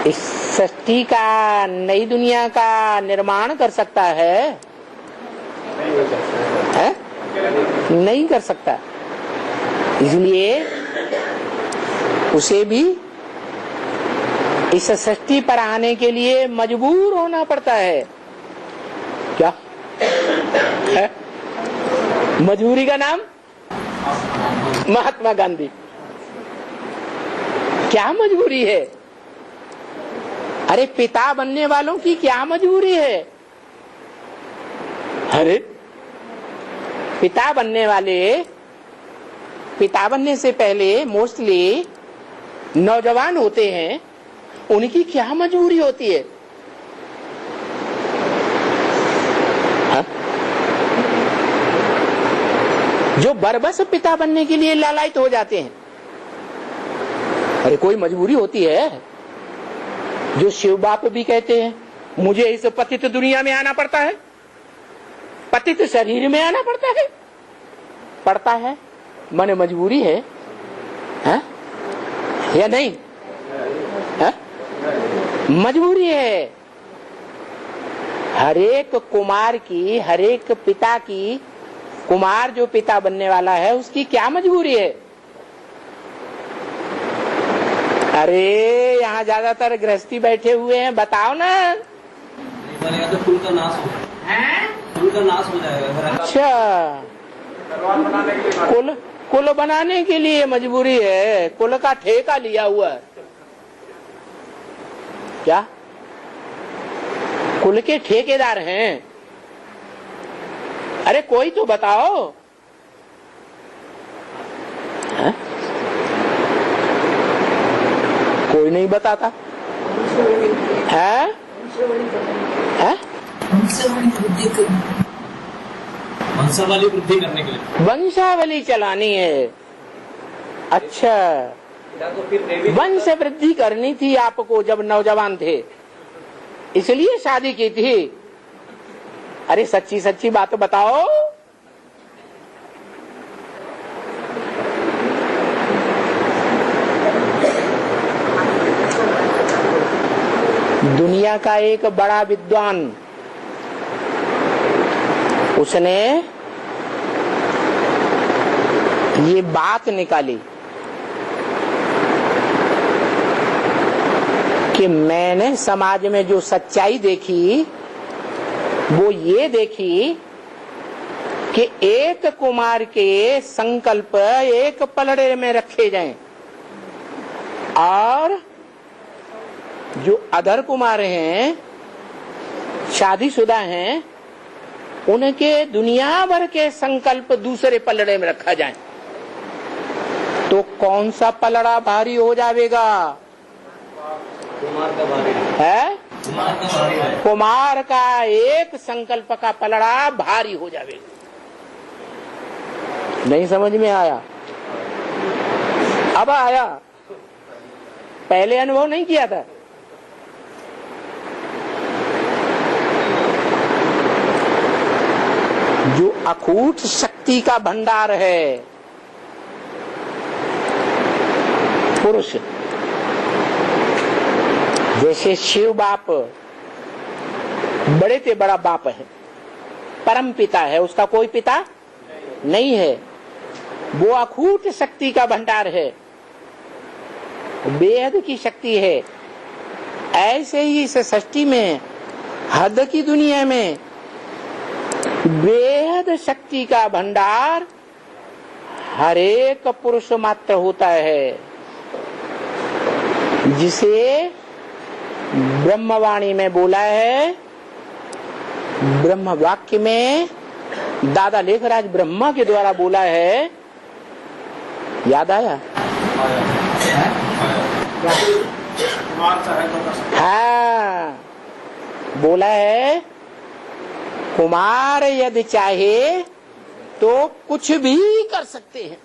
इस सृष्टि का, नई दुनिया का निर्माण कर सकता है? नहीं कर सकता। इसलिए उसे भी इस सृष्टि पर आने के लिए मजबूर होना पड़ता है। क्या है? मजबूरी का नाम महात्मा गांधी। क्या मजबूरी है? अरे पिता बनने वालों की क्या मजबूरी है? अरे पिता बनने वाले, पिता बनने से पहले मोस्टली नौजवान होते हैं, उनकी क्या मजबूरी होती है? हा? जो बरबस पिता बनने के लिए लालायित हो जाते हैं। अरे कोई मजबूरी होती है? जो शिव बाप भी कहते हैं मुझे इस पतित दुनिया में आना पड़ता है, पतित शरीर में आना पड़ता है, माने मजबूरी है, हा? या नहीं? हा? मजबूरी है। हरेक कुमार की, हरेक पिता की, कुमार जो पिता बनने वाला है उसकी क्या मजबूरी है? अरे यहाँ ज्यादातर गृहस्थी बैठे हुए हैं, बताओ ना। तो कुल का नाश हो, कुल का नाश हो जाएगा। अच्छा, कुल बनाने के लिए मजबूरी है, कुल का ठेका लिया हुआ है क्या? कुल के ठेकेदार हैं? अरे कोई तो बताओ। है? कोई नहीं बताता है? वंशावली वृद्धि करने के लिए वंशावली चलानी है। अच्छा, वंश वृद्धि करनी थी आपको जब नौजवान थे, इसलिए शादी की थी। अरे सच्ची सच्ची बात बताओ। दुनिया का एक बड़ा विद्वान, उसने ये बात निकाली कि मैंने समाज में जो सच्चाई देखी वो ये देखी कि एक कुमार के संकल्प एक पलड़े में रखे जाएं और जो अधर कुमार हैं, शादीशुदा हैं, उनके दुनिया भर के संकल्प दूसरे पलड़े में रखा जाए तो कौन सा पलड़ा भारी हो जाएगा? कुमार का भारी है? कुमार का भारी है। कुमार का एक संकल्प का पलड़ा भारी हो जाएगा। नहीं समझ में आया? अब आया, पहले अनुभव नहीं किया था। जो अकूट शक्ति का भंडार है पुरुष, जैसे शिव बाप बड़े से बड़ा बाप है, परम पिता है, उसका कोई पिता नहीं है, वो अकूट शक्ति का भंडार है, बेहद की शक्ति है। ऐसे ही इस सृष्टि में, हद की दुनिया में बेहद शक्ति का भंडार हरेक पुरुष मात्र होता है, जिसे ब्रह्मवाणी में बोला है, ब्रह्म वाक्य में दादा लेखराज ब्रह्मा के द्वारा बोला है। याद आया? हाँ, बोला है कुमार यदि चाहे तो कुछ भी कर सकते हैं।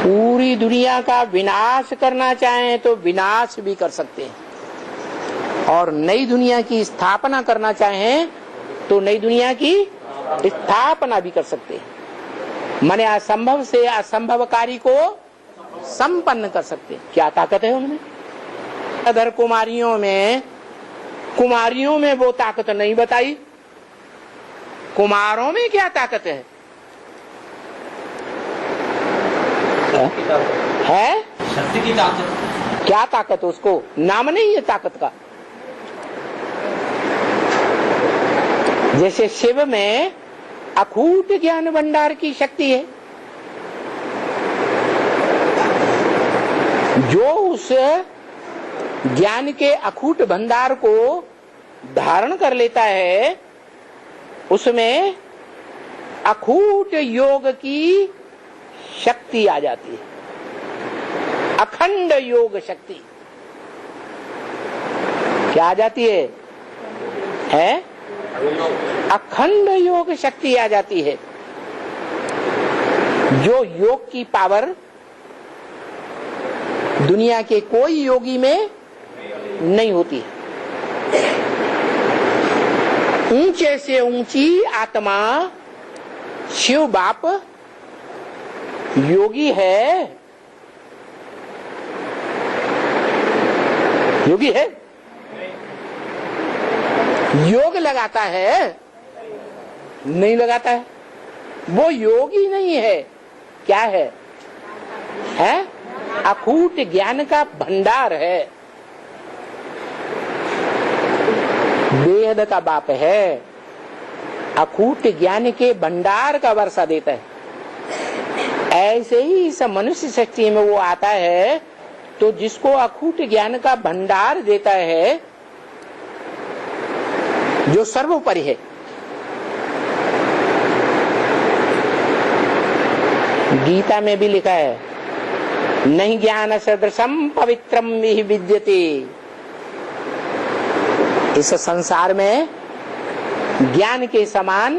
पूरी दुनिया का विनाश करना चाहें तो विनाश भी कर सकते हैं, और नई दुनिया की स्थापना करना चाहें तो नई दुनिया की स्थापना भी कर सकते हैं। माने असंभव से असंभव कार्य को संपन्न कर सकते हैं। क्या ताकत है उनमें? अदर कुमारियों में वो ताकत नहीं बताई। कुमारों में क्या ताकत है? शक्ति की ताकत। क्या ताकत? उसको नाम नहीं है ताकत का। जैसे शिव में अखूट ज्ञान भंडार की शक्ति है, जो उस ज्ञान के अखूट भंडार को धारण कर लेता है, उसमें अखूट योग की शक्ति आ जाती है, अखंड योग शक्ति क्या आ जाती है? अखंड योग शक्ति आ जाती है, जो योग की पावर दुनिया के कोई योगी में नहीं होती है। ऊंचे से ऊंची आत्मा शिव बाप योगी है। योगी है? योग लगाता है? नहीं लगाता है। वो योगी नहीं है। क्या है? अखूट ज्ञान का भंडार है, वेद का बाप है, अखूट ज्ञान के भंडार का वर्षा देता है। ऐसे ही इस मनुष्य सृष्टि में वो आता है, तो जिसको अखूट ज्ञान का भंडार देता है, जो सर्वोपरि है। गीता में भी लिखा है, नहीं ज्ञान सदृशम पवित्रम विहि विद्यते। इस संसार में ज्ञान के समान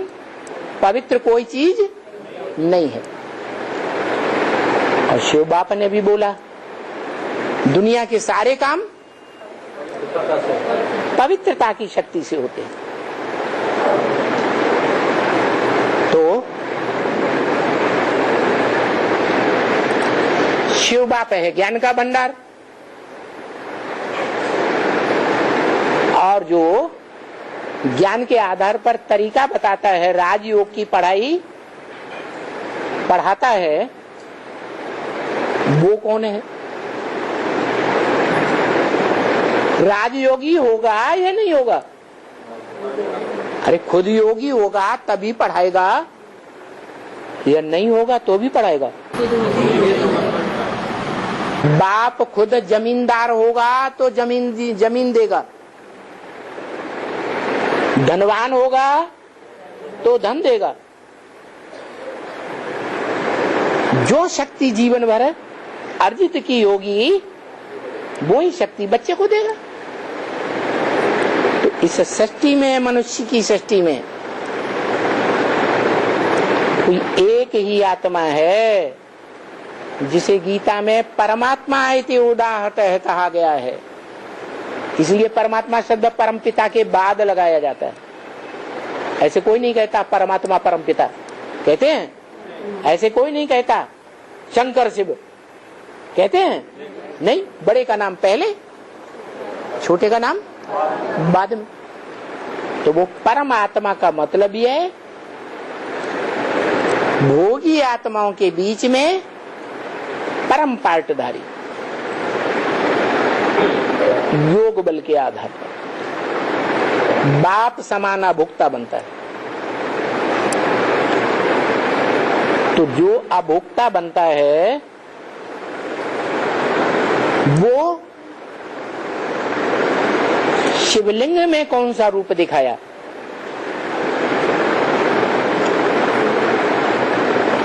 पवित्र कोई चीज नहीं है। और शिव बाप ने भी बोला, दुनिया के सारे काम पवित्रता की शक्ति से होते हैं। तो शिव बाप है ज्ञान का भंडार, और जो ज्ञान के आधार पर तरीका बताता है, राजयोग की पढ़ाई पढ़ाता है, वो कौन है? राजयोगी होगा या नहीं होगा? अरे खुद योगी होगा तभी पढ़ाएगा, या नहीं होगा तो भी पढ़ाएगा। बाप खुद जमींदार होगा तो जमीन देगा, धनवान होगा तो धन देगा। जो शक्ति जीवन भर अर्जित की होगी, वो ही शक्ति बच्चे को देगा। तो इस सृष्टि में, मनुष्य की सृष्टि में कोई एक ही आत्मा है, जिसे गीता में परमात्मा इति उदाहृतः कहा गया है। इसलिए परमात्मा शब्द परम पिता के बाद लगाया जाता है। ऐसे कोई नहीं कहता परमात्मा परम पिता, कहते हैं? ऐसे कोई नहीं कहता शंकर शिव, कहते हैं? नहीं, बड़े का नाम पहले, छोटे का नाम बाद में। तो वो परमात्मा का मतलब ये है, भोगी आत्माओं के बीच में परम पार्टधारी, योग बल के आधार पर बाप समाना भोक्ता बनता है। तो जो अभोक्ता बनता है, वो शिवलिंग में कौन सा रूप दिखाया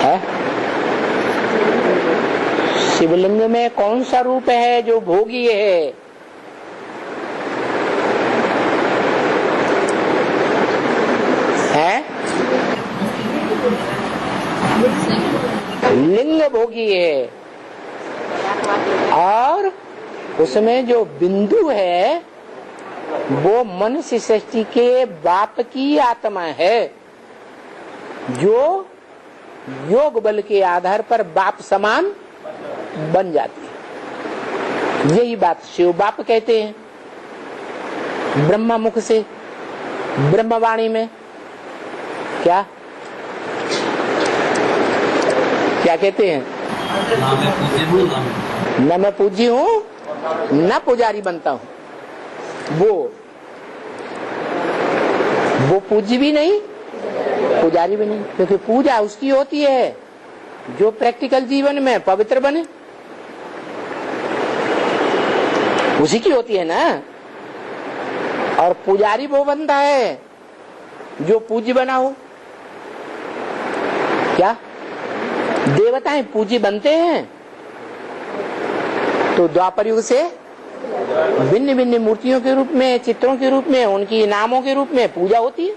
है? शिवलिंग में कौन सा रूप है जो भोगी है? लिंग भोगी है, और उसमें जो बिंदु है वो मनुष्य सृष्टि के बाप की आत्मा है, जो योग बल के आधार पर बाप समान बन जाती है। यही बात शिव बाप कहते हैं ब्रह्मा मुख से, ब्रह्मवाणी में। क्या क्या कहते हैं? ना मैं पूज्य हूँ न मैं पूज्य हूँ न पुजारी बनता हूँ। वो पूज्य भी नहीं, पुजारी भी नहीं, क्योंकि पूजा उसकी होती है जो प्रैक्टिकल जीवन में पवित्र बने, उसी की होती है ना। और पुजारी वो बनता है जो पूज्य बना हो। क्या देवताएं पूज्य बनते हैं? तो द्वापर युग से भिन्न भिन्न मूर्तियों के रूप में, चित्रों के रूप में, उनकी नामों के रूप में पूजा होती है।